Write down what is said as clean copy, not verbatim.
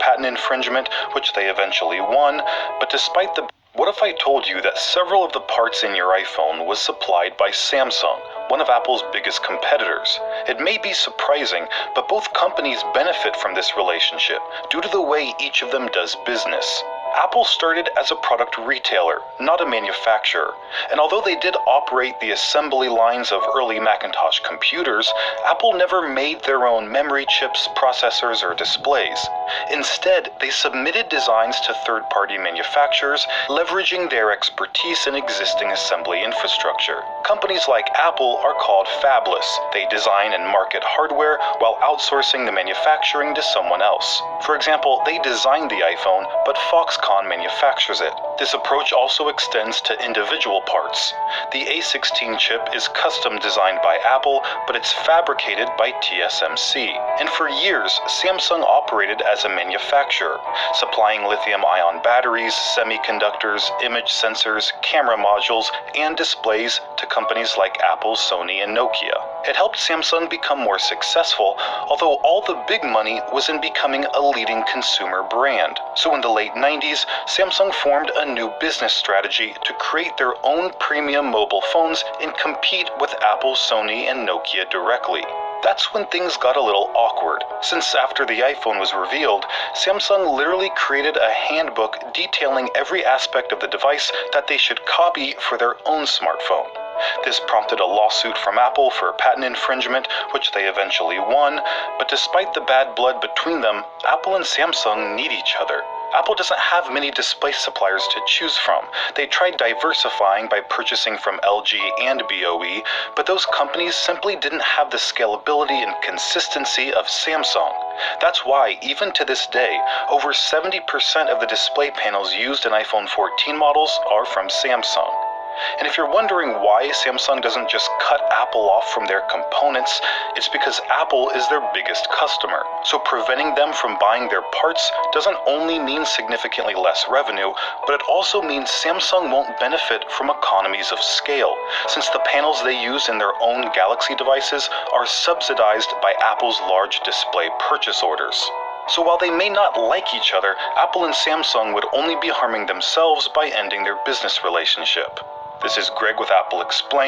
patent infringement, which they eventually won, but despite the... What if I told you that several of the parts in your iPhone was supplied by Samsung, one of Apple's biggest competitors? It may be surprising, but both companies benefit from this relationship due to the way each of them does business. Apple started as a product retailer, not a manufacturer, and although they did operate the assembly lines of early Macintosh computers, Apple never made their own memory chips, processors, or displays. Instead, they submitted designs to third-party manufacturers, leveraging their expertise in existing assembly infrastructure. Companies like Apple are called fabless. They design and market hardware while outsourcing the manufacturing to someone else. For example, they designed the iPhone, but Foxconn manufactures it. This approach also extends to individual parts. The A16 chip is custom designed by Apple, but it's fabricated by TSMC. And for years, Samsung operated as a manufacturer, supplying lithium-ion batteries, semiconductors, image sensors, camera modules, and displays to companies like Apple, Sony, and Nokia. It helped Samsung become more successful, although all the big money was in becoming a leading consumer brand. So in the late 90s, Samsung formed a new business strategy to create their own premium mobile phones and compete with Apple, Sony, and Nokia directly. That's when things got a little awkward, since after the iPhone was revealed, Samsung literally created a handbook detailing every aspect of the device that they should copy for their own smartphone. This prompted a lawsuit from Apple for patent infringement, which they eventually won, but despite the bad blood between them, Apple and Samsung need each other. Apple doesn't have many display suppliers to choose from. They tried diversifying by purchasing from LG and BOE, but those companies simply didn't have the scalability and consistency of Samsung. That's why, even to this day, over 70% of the display panels used in iPhone 14 models are from Samsung. And if you're wondering why Samsung doesn't just cut Apple off from their components, it's because Apple is their biggest customer. So preventing them from buying their parts doesn't only mean significantly less revenue, but it also means Samsung won't benefit from economies of scale, since the panels they use in their own Galaxy devices are subsidized by Apple's large display purchase orders. So while they may not like each other, Apple and Samsung would only be harming themselves by ending their business relationship. This is Greg with Apple Explained.